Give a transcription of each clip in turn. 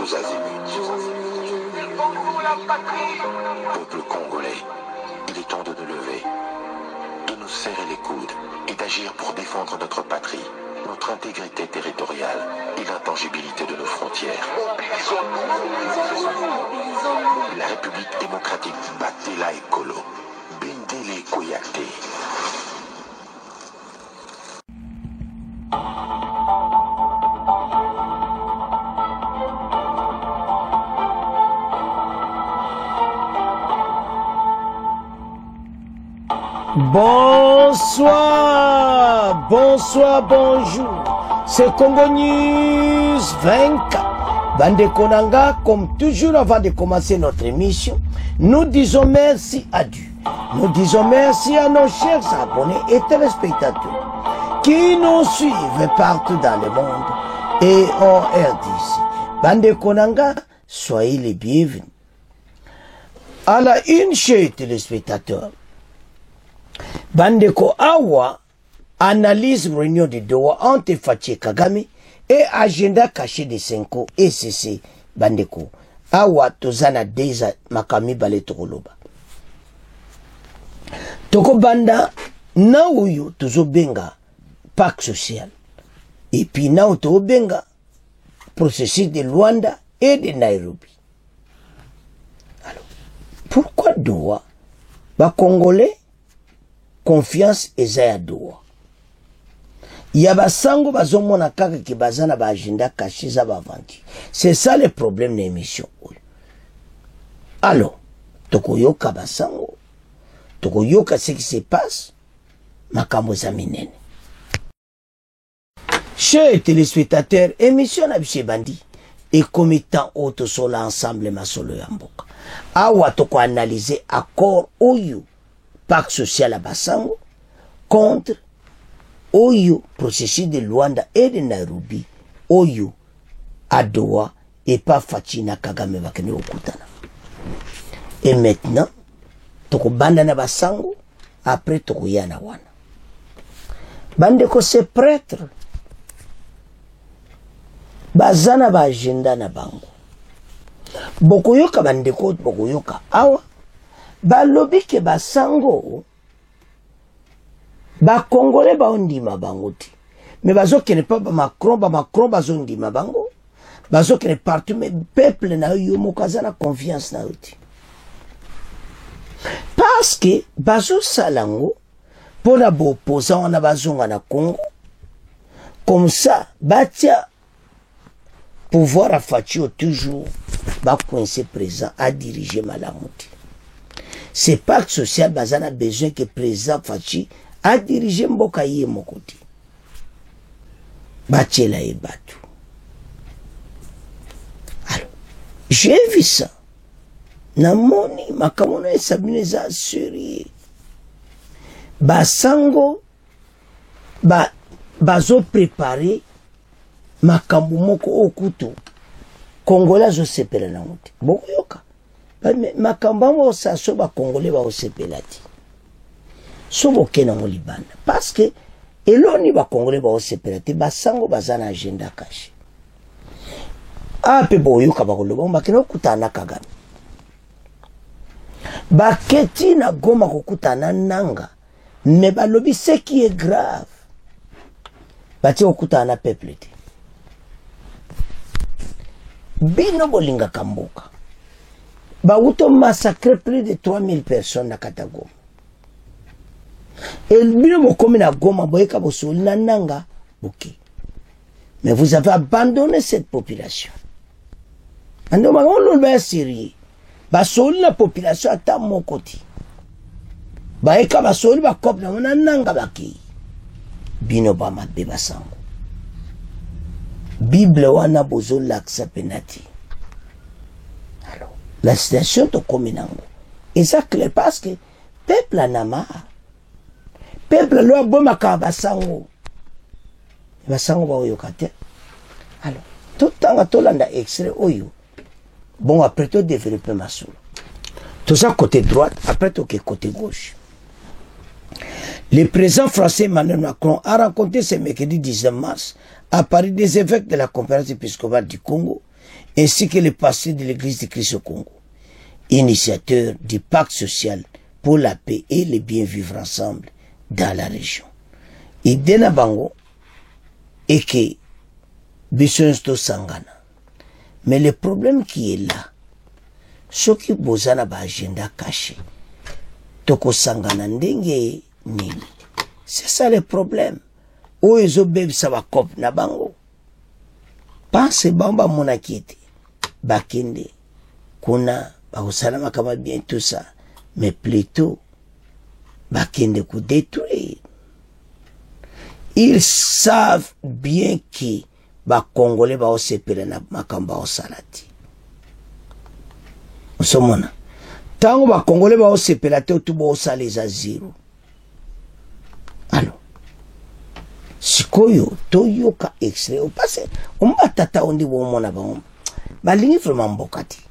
tous azimuts. Peuple congolais, il est temps de nous lever, de nous serrer les coudes et d'agir pour défendre notre patrie, notre intégrité territoriale et l'intangibilité de nos frontières. La République démocratique Batela Ekolo, Bendele Koyate. Bonsoir, bonsoir, bonjour. C'est Congo News 24. Bande Konanga, comme toujours avant de commencer notre émission, nous disons merci à Dieu. Nous disons merci à nos chers abonnés et téléspectateurs qui nous suivent partout dans le monde et en RDC. Bande Konanga, soyez les bienvenus. À la une, chers téléspectateurs, Bandeko Awa analyse réunion de Doha entre Fachi Kagame et agenda caché de Senko et CC. Bandeko Awa tozana deza makami bale tokoloba. Toko banda na uyu tozo benga pacte social. Et puis na tozo benga processus de Luanda et de Nairobi. Alors, pourquoi Doha? Congolais confiance eza ya Doha. Yaba sango bazomona kaka ki bazana ba agenda caché za bavanti. C'est ça le problème de l'émission. Alors, tokoyoka basango, tokoyoka ce qui se passe, makambo za minene. Chers téléspectateurs, émission na bise bandi et comme étant auto sola ensemble masolo ya mboka. Awa toko analyser accord oyo pacte social à Basango contre Oyo, processus de Luanda et de Nairobi, Oyo, à Doha et pas Fatina Kagame Bakene Okutana. Et maintenant, Toko Banda na Basango, après Toko Yana Wana. Bandeko se prêtre, Bazana ba agenda na bango. Bokoyoka bandeko, Bokoyoka awa. Balobi ke basango ba congolais ba ondima bango ti mais bazo kene pas ba Macron bazo ondima bango bazo kene partout mais peuple na yo mokazana confiance na uti parce que bazo salango pour la bo opposant na bazonga na Congo comme ça batia pouvoir à Fatio toujours ba coincé présent à diriger Malamuti. C'est pacte social bazana besoin que président Fachi a dirigé mboka yé mokoti. Bachela et Batu. Alors, j'ai vu ça. Namoni makamona esabineza sérieux. Basango bazo préparer makambo moko okuto. Congolais zo sepela na muti. Boko yoka. Makambamo sa soba congolais ba osepelati sobo kena mo libanda parce que eloni ba congolais ba osepelati basango bazana agenda caché ape boyoka ba koloba bakena kutana Kagame baketi na Goma kokutana nanga mais balobi ce qui est grave bati okutana peuple te bino bolinga kamboka Baouto massacré plus de 3000 personnes à Katagoma. Et le bureau comme à Goma, Boyka Bosol, Nananga, ok. Mais vous avez abandonné cette population. On l'a sérieux. Basol la population à mon côté. Baeka Basol, Bakop, Nananga Baki. Bino Bama Bebasango. Bible wana Bozol Laksa Penati. La situation de Kominango. Et ça clair parce que peuple en a marre. Peuple lo aboma ka basango. Basango ba oyokate. Alors, tout tanga tolanda extrait oyo. Bon après tout développer ma soul. Tout ça côté droite, après tout côté gauche. Le président français Emmanuel Macron a rencontré ce mercredi 19 mars à Paris des évêques de la conférence épiscopale du Congo ainsi que le pasteur de l'église de Christ au Congo, initiateur du pacte social pour la paix et le bien vivre ensemble dans la région. Idée na bango est que Bissonsto Sangana. Mais le problème qui est là, ce qui bozana ba agenda caché, toko Sangana ndenge nini. C'est ça le problème. Où ils ont bebi ça va cop na bango. Pense bamba monakite. Bakende. Kuna, baosalama kama bien tout ça. Mais plutôt, bakende ku détruire. Ils savent bien que ba Congolais ba osepele na makamba osalati. Osomona. Tango ba Congolais ba osepela te otubo osaleza zero. Alors, sikoyo toyoka extrait au passé. On tata on dit bon mona ba balingi vraiment mbokati.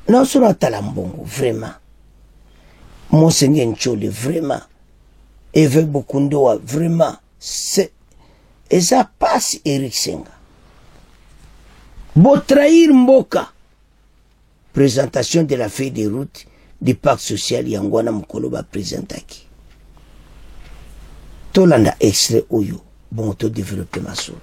Non solo tala mbongo vraiment. Monseigneur Ncholi vraiment. Eve Bukundoa vraiment. C'est et ça passe Eric Senga. Bo trahir mboka. Présentation de la feuille de route du pacte social Yangwana Mukolo ba présentaki. Tolanda extrait Oyo. Bon to développer ma soul.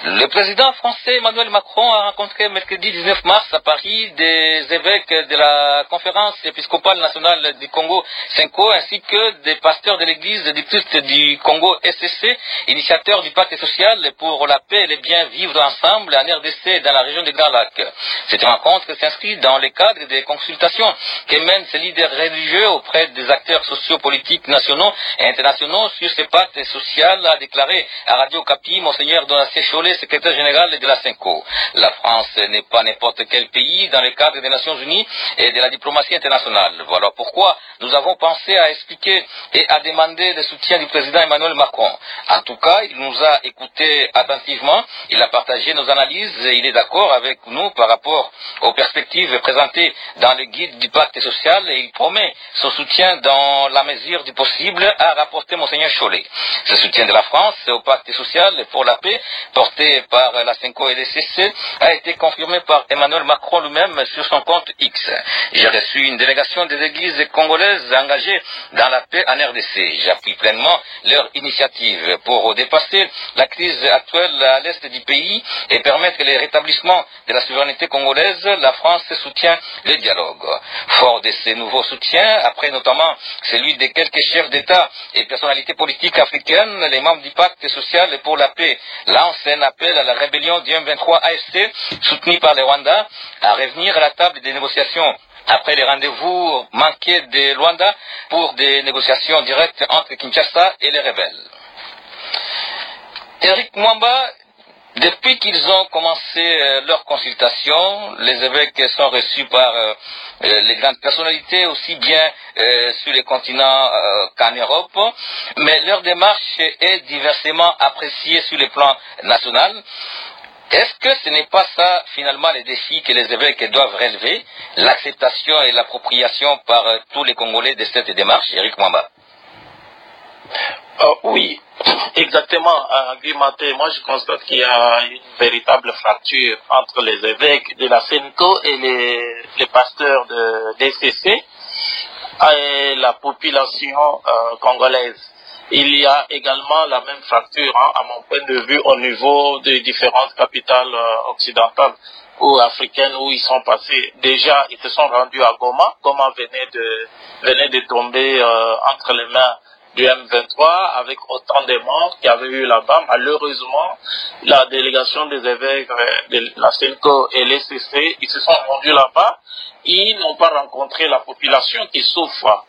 Le président français Emmanuel Macron a rencontré mercredi 19 mars à Paris des évêques de la conférence épiscopale nationale du Congo Senko ainsi que des pasteurs de l'église du culte du Congo SCC, initiateurs du pacte social pour la paix et le bien vivre ensemble en RDC dans la région des Grands Lacs. Cette rencontre s'inscrit dans le cadre des consultations que mènent ces leaders religieux auprès des acteurs sociopolitiques nationaux et internationaux sur ce pacte social, a déclaré à Radio Kapi Monseigneur Donatien Chollet, secrétaire général de la Senko. La France n'est pas n'importe quel pays dans le cadre des Nations Unies et de la diplomatie internationale. Voilà pourquoi nous avons pensé à expliquer et à demander le soutien du président Emmanuel Macron. En tout cas, il nous a écoutés attentivement, il a partagé nos analyses et il est d'accord avec nous par rapport aux perspectives présentées dans le guide du pacte social et il promet son soutien dans la mesure du possible, a rapporté Monseigneur Chollet. Ce soutien de la France au pacte social pour la paix porté par la Senko et le CC a été confirmé par Emmanuel Macron lui-même sur son compte X. J'ai reçu une délégation des églises congolaises engagées dans la paix en RDC. J'appuie pleinement leur initiative pour dépasser la crise actuelle à l'est du pays et permettre le rétablissement de la souveraineté congolaise. La France soutient le dialogue. Fort de ces nouveaux soutiens, après notamment celui de quelques chefs d'État et personnalités politiques africaines, les membres du pacte social pour la paix lancent un appel à la rébellion du M23 AFC, soutenue par le Rwanda, à revenir à la table des négociations après les rendez-vous manqués de Luanda pour des négociations directes entre Kinshasa et les rebelles. Eric Mwamba, depuis qu'ils ont commencé leur consultation, les évêques sont reçus par les grandes personnalités, aussi bien sur les continents qu'en Europe, mais leur démarche est diversement appréciée sur le plan national. Est-ce que ce n'est pas ça, finalement, les défis que les évêques doivent relever, l'acceptation et l'appropriation par tous les Congolais de cette démarche, Eric Mwamba? Oui, exactement, Guy Maté. Moi, je constate qu'il y a une véritable fracture entre les évêques de la Senko et les pasteurs de DCC et la population congolaise. Il y a également la même fracture, à mon point de vue, au niveau des différentes capitales occidentales ou africaines où ils sont passés. Déjà, ils se sont rendus à Goma. Goma venait de tomber entre les mains du M23 avec autant de morts qu'il y avait eu là-bas. Malheureusement, la délégation des évêques de la Senko et l'ECC, ils se sont rendus là-bas. Ils n'ont pas rencontré la population qui souffre.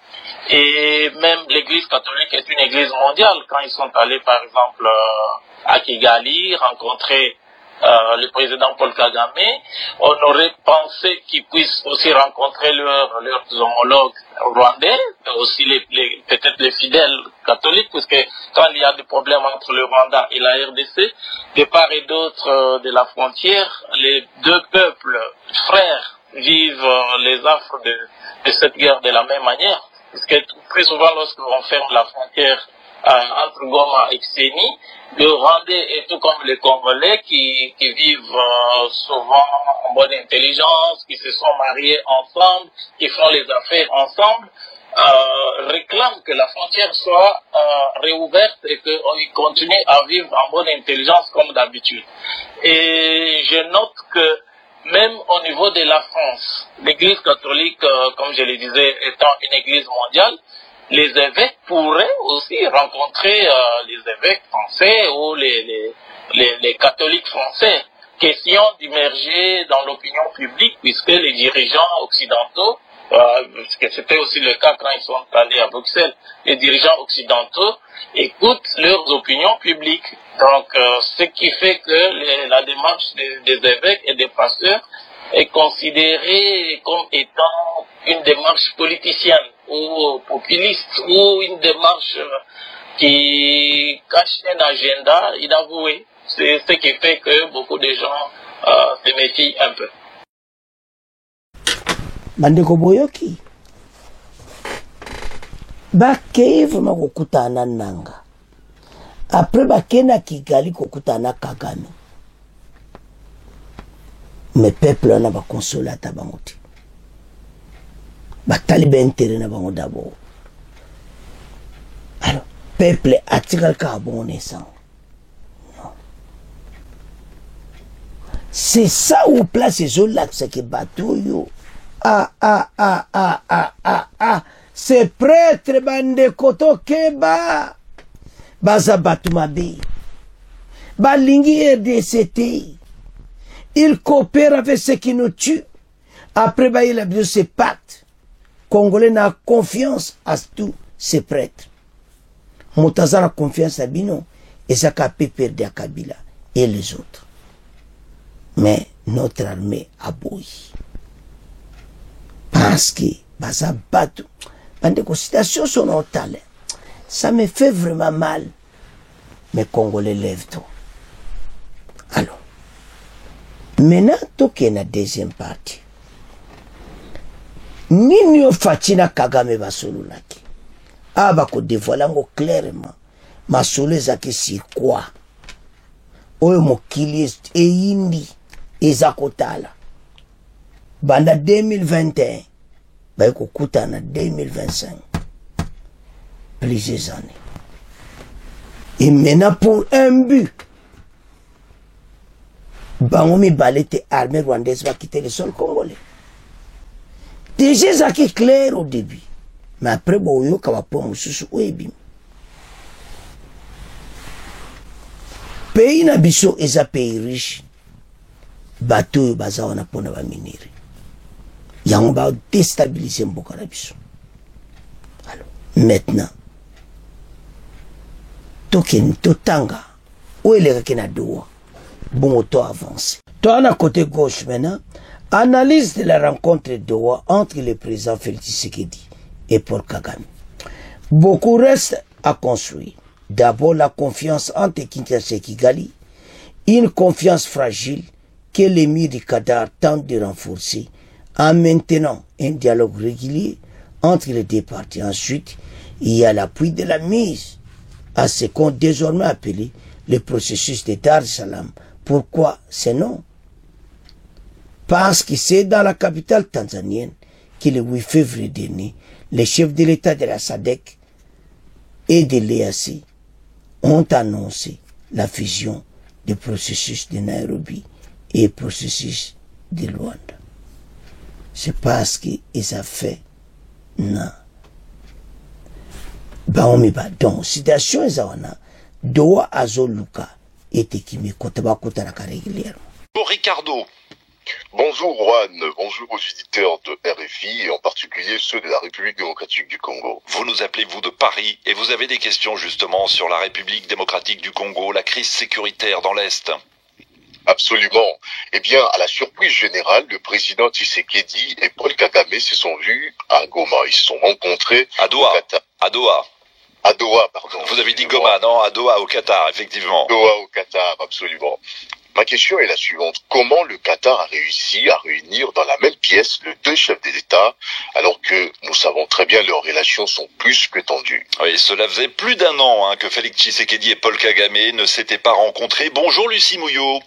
Et même l'église catholique est une église mondiale. Quand ils sont allés, par exemple, à Kigali, rencontrer le président Paul Kagame, on aurait pensé qu'ils puissent aussi rencontrer leurs homologues rwandais, aussi peut-être les fidèles catholiques, puisque quand il y a des problèmes entre le Rwanda et la RDC, de part et d'autre de la frontière, les deux peuples frères vivent les affres de cette guerre de la même manière. Parce que très souvent, lorsqu'on ferme la frontière entre Goma et Kseni. Le Rwandais est tout comme les Congolais qui vivent souvent en bonne intelligence, qui se sont mariés ensemble, qui font les affaires ensemble, réclament que la frontière soit réouverte et qu'ils continuent à vivre en bonne intelligence comme d'habitude. Et je note que même au niveau de la France, l'Église catholique, comme je le disais, étant une Église mondiale, les évêques pourraient aussi rencontrer les évêques français ou les catholiques français. Question d'immerger dans l'opinion publique, puisque les dirigeants occidentaux, parce que c'était aussi le cas quand ils sont allés à Bruxelles, les dirigeants occidentaux écoutent leurs opinions publiques. Donc, ce qui fait que la démarche des évêques et des pasteurs est considérée comme étant une démarche politicienne ou populiste ou une démarche qui cache un agenda inavoué. C'est ce qui fait que beaucoup de gens se méfient un peu. Bandeko boyoki bakei vraiment kokutana nanga après bakena Kigali kokutana Kagame mais peuple na ba consoler ta bango ti batali ba intérêt na bango d'abord. Alors peuple atikal ka bon naissant. Non, c'est ça où place les autres là ce qui bateau yo. C'est prêtre bande koto keba baza batumabe balingi RDCT. Il coopère avec ceux qui nous tuent. Après il a besoin de ces pactes. Congolais n'a confiance à tous ces prêtres. Moutaza a confiance à Bino et ça a perdre à Kabila et les autres. Mais notre armée a bouilli. Parce que baza batu bande considérations sont au talent. Ça me fait vraiment mal. Mais Congolais lève-toi. Alors maintenant toke na deuxième partie. Nini ofatina Kagame basololaki bako dévoiler ngo clairement masolo ezaki si quoi oyo mokili eyindi ezakotala banda 2021 baiko kutana 2025 plusieurs années et maintenant pour un but bango mibale te armée rwandaise va quitter le sol congolais. Déjà ça qui est clair au début, mais après bon yo ka po mususu oyebi. Pays na biso eza pays riche. Bateau baza wana pona ba miniri. Yango ba déstabiliser mboka na biso. Alors maintenant token totanga oeleka kena doa. Bon auto avance. Toi à côté gauche maintenant, analyse de la rencontre de Doha entre le président Félix Tshisekedi et Paul Kagame. Beaucoup reste à construire. D'abord la confiance entre Kinshasa et Kigali, une confiance fragile que l'émir du Qatar tente de renforcer en maintenant un dialogue régulier entre les deux parties. Ensuite, il y a l'appui de la mise à ce qu'on désormais appelé le processus de Dar es Salaam. Pourquoi c'est non? Parce que c'est dans la capitale tanzanienne que le 8 février dernier, les chefs de l'État de la SADC et de l'EAC ont annoncé la fusion du processus de Nairobi et du processus de Luanda. C'est parce qu'ils ont fait non. Donc, situation est Doha Azoluka et Tekimi Kotabakotaraka régulièrement. Bon, Ricardo. Bonjour Juan, bonjour aux auditeurs de RFI et en particulier ceux de la République démocratique du Congo. Vous nous appelez, vous, de Paris, et vous avez des questions justement sur la République démocratique du Congo, la crise sécuritaire dans l'Est. Absolument. Eh bien, à la surprise générale, le président Tshisekedi et Paul Kagame se sont vus à Goma. Ils se sont rencontrés à Doha. À Doha. À Doha, pardon. Vous avez dit Goma, non? À Doha, au Qatar, effectivement. Doha, au Qatar, absolument. Ma question est la suivante. Comment le Qatar a réussi à réunir dans la même pièce les deux chefs d'État alors que nous savons très bien leurs relations sont plus que tendues? Oui, cela faisait plus d'un an que Félix Tshisekedi et Paul Kagame ne s'étaient pas rencontrés. Bonjour Lucie Mouillot.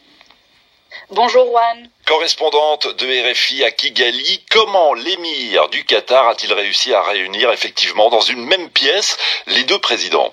Bonjour Juan. Correspondante de RFI à Kigali, comment l'émir du Qatar a-t-il réussi à réunir effectivement dans une même pièce les deux présidents?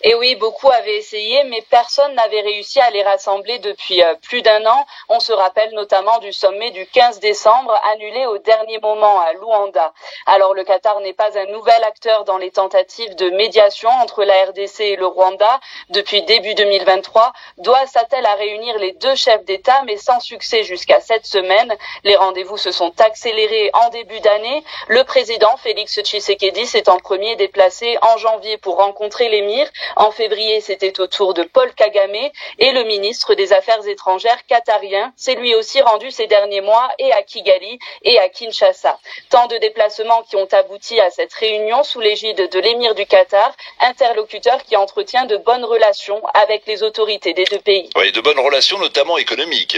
Et oui, beaucoup avaient essayé, mais personne n'avait réussi à les rassembler depuis plus d'un an. On se rappelle notamment du sommet du 15 décembre, annulé au dernier moment à Luanda. Alors le Qatar n'est pas un nouvel acteur dans les tentatives de médiation entre la RDC et le Rwanda. Depuis début 2023, Doha s'attelle à réunir les deux chefs d'État, mais sans succès jusqu'à cette semaine. Les rendez-vous se sont accélérés en début d'année. Le président Félix Tshisekedi s'est en premier déplacé en janvier pour rencontrer l'émir. En février, c'était au tour de Paul Kagame et le ministre des Affaires étrangères qatarien s'est lui aussi rendu ces derniers mois et à Kigali et à Kinshasa. Tant de déplacements qui ont abouti à cette réunion sous l'égide de l'émir du Qatar, interlocuteur qui entretient de bonnes relations avec les autorités des deux pays. Oui, de bonnes relations notamment économiques.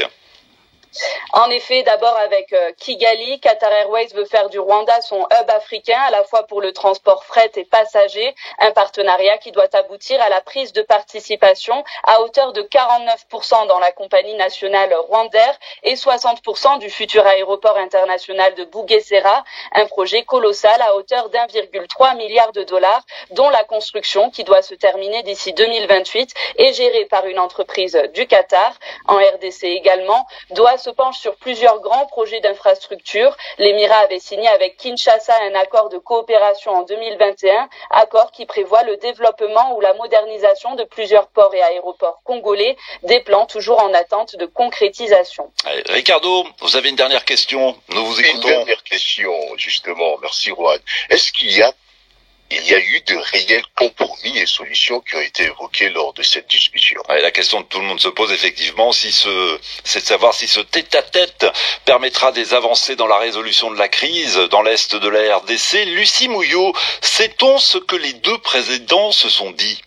En effet, d'abord avec Kigali, Qatar Airways veut faire du Rwanda son hub africain, à la fois pour le transport fret et passager, un partenariat qui doit aboutir à la prise de participation à hauteur de 49% dans la compagnie nationale Rwandair et 60% du futur aéroport international de Bugesera, un projet colossal à hauteur d'1,3 milliard de dollars, dont la construction, qui doit se terminer d'ici 2028, est gérée par une entreprise du Qatar. En RDC également, Doha se penche sur plusieurs grands projets d'infrastructure. L'Émirat avait signé avec Kinshasa un accord de coopération en 2021, accord qui prévoit le développement ou la modernisation de plusieurs ports et aéroports congolais, des plans toujours en attente de concrétisation. Allez, Ricardo, vous avez une dernière question, nous vous écoutons. Une dernière question, justement, merci Juan. Est-ce qu'il y a eu de réels compromis et solutions qui ont été évoqués lors de cette discussion? Ouais, la question que tout le monde se pose effectivement, c'est de savoir si ce tête-à-tête permettra des avancées dans la résolution de la crise dans l'est de la RDC. Lucie Mouillot, sait-on ce que les deux présidents se sont dit?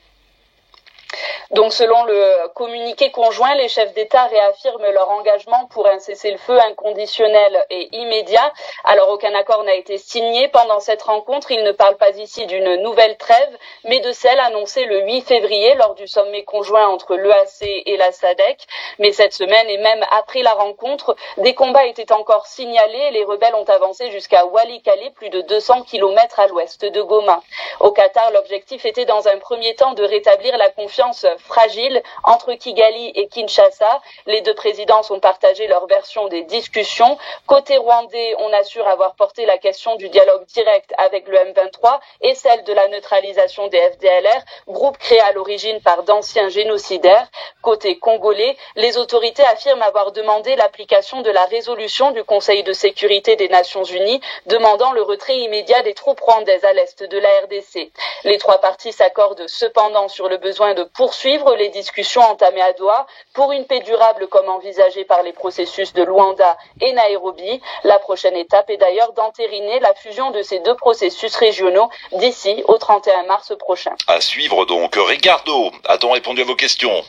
Donc selon le communiqué conjoint, les chefs d'État réaffirment leur engagement pour un cessez-le-feu inconditionnel et immédiat. Alors aucun accord n'a été signé pendant cette rencontre. Ils ne parlent pas ici d'une nouvelle trêve, mais de celle annoncée le 8 février lors du sommet conjoint entre l'EAC et la SADC. Mais cette semaine et même après la rencontre, des combats étaient encore signalés et les rebelles ont avancé jusqu'à Walikale, plus de 200 km à l'ouest de Goma. Au Qatar, l'objectif était dans un premier temps de rétablir la confiance fragile entre Kigali et Kinshasa. Les deux présidents ont partagé leur version des discussions. Côté rwandais, on assure avoir porté la question du dialogue direct avec le M23 et celle de la neutralisation des FDLR, groupe créé à l'origine par d'anciens génocidaires. Côté congolais, les autorités affirment avoir demandé l'application de la résolution du Conseil de sécurité des Nations Unies demandant le retrait immédiat des troupes rwandaises à l'est de la RDC. Les trois parties s'accordent cependant sur le besoin de poursuivre les discussions entamées à Doha pour une paix durable comme envisagé par les processus de Luanda et Nairobi. La prochaine étape est d'ailleurs d'entériner la fusion de ces deux processus régionaux d'ici au 31 mars prochain. À suivre donc. Ricardo, a-t-on répondu à vos questions?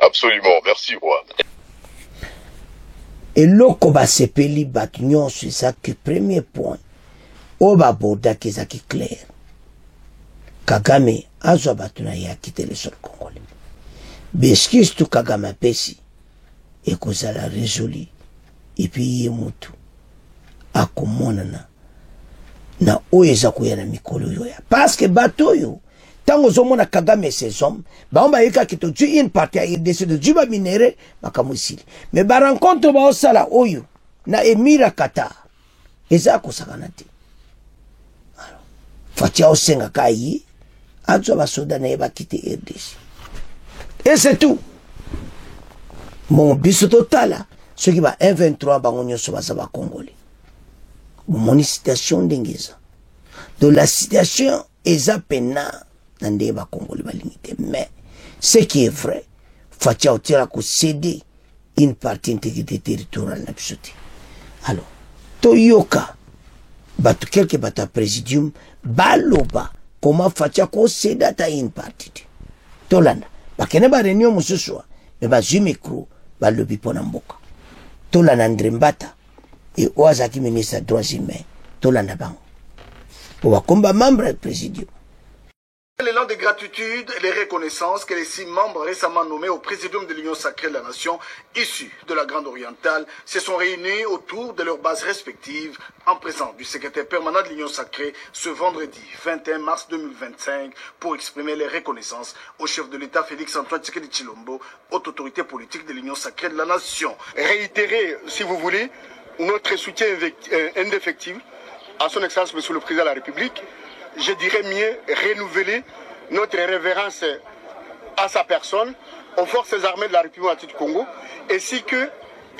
Absolument, merci Juan. eloko basepeli bato nyonso ezaki premier point oyo babordaki ezaki clair. Kagame azwa bato na ye akitele sol congolais. Beskisi tu Kagame apesi ekozala résolu epi ye mutu akomonana na oyo eza koya na mikolo yoya parce que bato oyo tango ozomona Kagame et ses hommes bango bayekaki tozwi une partie ya RDC tozwi baminere makambo esili me barencontre baosala oyo na emira Qatar eza kosakana te. Fatia osengaka ye azwa basoda na ye bakite RDC et c'est tout. Mon biso totala soki ba M23 bango nyonso baza ba Congolais bomoni situation ndenge eza donc la situation eza pena na nde ba Congolais balingi te mais ce qui est vrai Fatia otira ko céder une partie intégrité territoriale na biso te. Alors toyoka bato quelque bata présidium baloba comment Fatia ko céder ta une partie te tolanda bakene ba réunion mosusu mais bazwi micro balobi mpona mboka tolanda André Mbata et oyo azalaki ministre ya droits humains tolanda bango po bakomba membre ya présidium. L'élan de gratitude et les reconnaissances que les 6 membres récemment nommés au Présidium de l'Union sacrée de la Nation, issus de la Grande Orientale, se sont réunis autour de leurs bases respectives en présence du secrétaire permanent de l'Union sacrée ce vendredi 21 mars 2025 pour exprimer les reconnaissances au chef de l'État Félix-Antoine Tshisekedi Tshilombo, haute autorité politique de l'Union sacrée de la Nation. Réitérer, si vous voulez, notre soutien indéfectible à son Excellence Monsieur le Président de la République. Je dirais mieux renouveler notre révérence à sa personne, aux forces armées de la République du Congo, ainsi que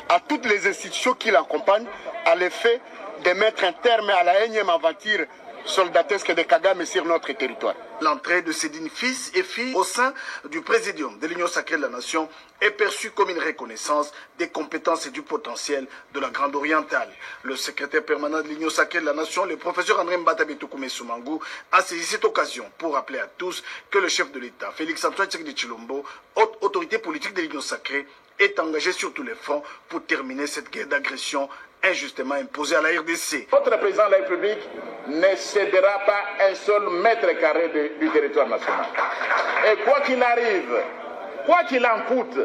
à toutes les institutions qui l'accompagnent, à l'effet de mettre un terme à la énième aventure soldatesque de Kagame sur notre territoire. L'entrée de ces dignes fils et filles au sein du Présidium de l'Union sacrée de la Nation est perçue comme une reconnaissance des compétences et du potentiel de la Grande Orientale. Le secrétaire permanent de l'Union sacrée de la Nation, le professeur André Mbata Betoukoumé Soumangou, a saisi cette occasion pour rappeler à tous que le chef de l'État, Félix-Antoine Tshisekedi Tshilombo, haute autorité politique de l'Union sacrée, est engagé sur tous les fronts pour terminer cette guerre d'agression injustement imposée à la RDC. Votre président de la République ne cédera pas un seul mètre carré du territoire national. Et quoi qu'il arrive, quoi qu'il en coûte,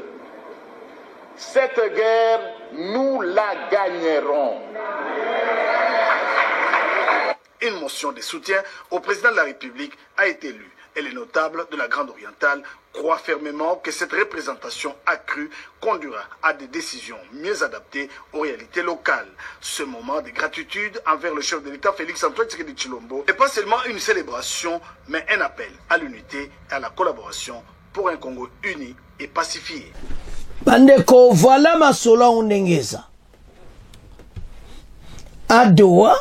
cette guerre, nous la gagnerons. Une motion de soutien au président de la République a été lue. Et les notables de la Grande Orientale croient fermement que cette représentation accrue conduira à des décisions mieux adaptées aux réalités locales. Ce moment de gratitude envers le chef de l'État Félix-Antoine Tshisekedi Tshilombo n'est pas seulement une célébration, mais un appel à l'unité et à la collaboration pour un Congo uni et pacifié. Bandeko, voilà ma sola ondengeza. À Doha,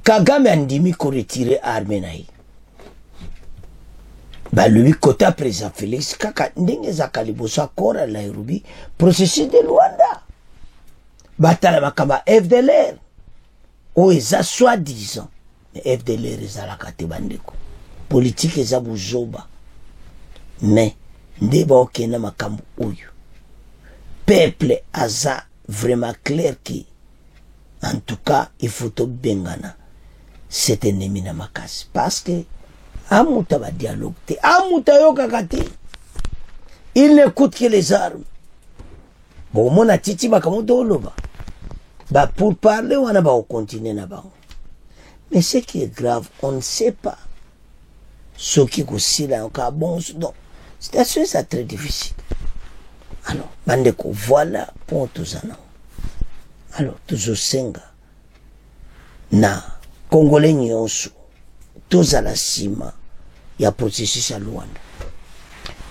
Kagame andimi ko retirer armée naï. Lui kota président Félix kaka ndenge ezaka liboso akora à Nairobi processus de Luanda batala makamba FDLR o eza soi-disant mais FDLR ezalaka te bandeko politique eza buzoba mais nde baokenda makambo oyo peuple aza vraiment clair que en tout cas il faut tobengana cet ennemi na makasi parce que amuta ba dialogue te amuta yoka te il n'écoute que les armes bon mona titi bakamoto oloba ba pour parler wana ba continuer na ba mais ce qui est grave on ne sait pas ce qui kosila encore bon donc situation est très difficile alors bandeko voilà pour tous ana alors toujours senga na congolais nyonso tous à la cima, il y a processus à Luanda.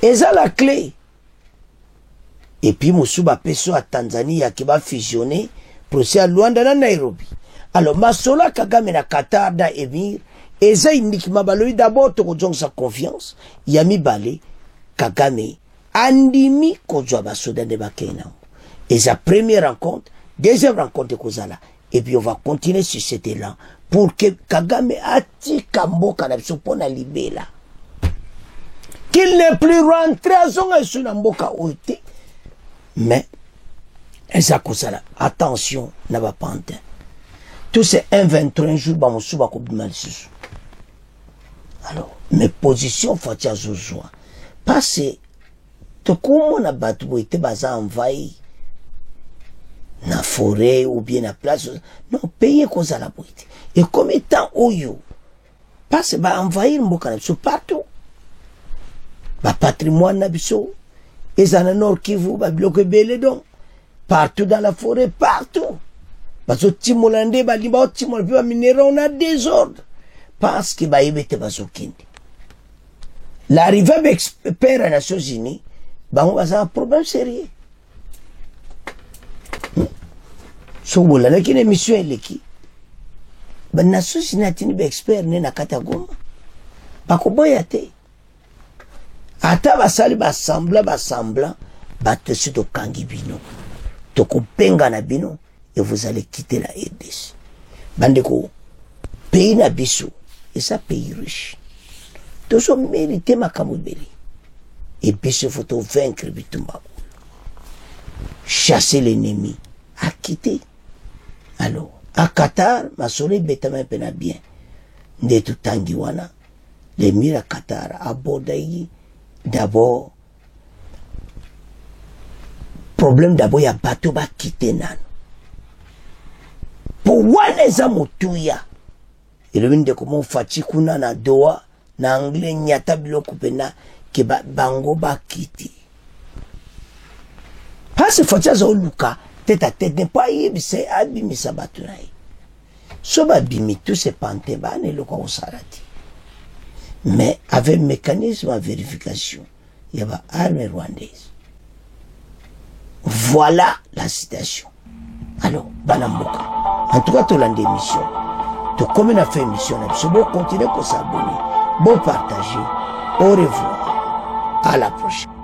Et ça la clé. Et puis, Moussouba Peso à Tanzanie, qui va fusionner, procès à Luanda dans Nairobi. Alors, Masola Kagame na Qatar da Emir, et ça uniquement, d'abord, tu as sa confiance, Yami Balé, Kagame, Andimi, Kozwa Basoda de Bakena. Et sa première rencontre, deuxième rencontre, Kozala. Et puis, on va continuer sur cet élan. Pour que Kagame atika mboka na biso pona libela qu'il n'est plus rentré à son na mboka oite mais eza kozala attention na ba pantin tout c'est 23 jours ba mosuba ko bima lisusu alors mes positions fatia zozwa parce to komona batu boite baza envahi na forêt ou bien na place non payer kozala boite. Et comme étant Oyo, parce que va envahir mboka na biso partout. Ba patrimoine na biso, ezana Nord Kivu, ba bloqué belé donc partout dans la forêt, partout. Bazo timolande ba limba timol ba minéraux on a désordre parce que ba yebete bazo kindi. L'arrivée d'experts aux Nations Unies, ba on a un problème sérieux. So wala na kine mission eleki. Ba Nations Unies atini ba expert ne na kata Goma. Ba ko boya te. Ata basali basambla ba te suto kangi bino. To ko penga na bino et vous allez quitter la RDC. Bandeko pays na biso et ça pays riche. Tous ont mérité makambo beli. Et biso faut vaincre bitumba. chasser l'ennemi, à quitter. Alors, à Qatar, ma soleil betama pena bien. De tout tangiwana, les mira Qatar, à Bordaï, d'abord, problème d'abord, il y a bateau ba quitter nan. Pour waneza motuya, et le minde comment fatikuna na doa, na anglais nyata biloko pena, ke bango ba quitter. Parce que fatia luka, tête à tête, n'est pas yébissé, abimisa batunaï. Soba bimi, tout se pante, ba ne lo kwa sarati. Mais avec mécanisme de vérification, il y a l'armée rwandaise. Voilà la citation. Alors, Banamboka. En tout cas, tu l'as d'émission. Tu comme on a fait émission, tu peux continuer pour s'abonner, bon partager. Au revoir. À la prochaine.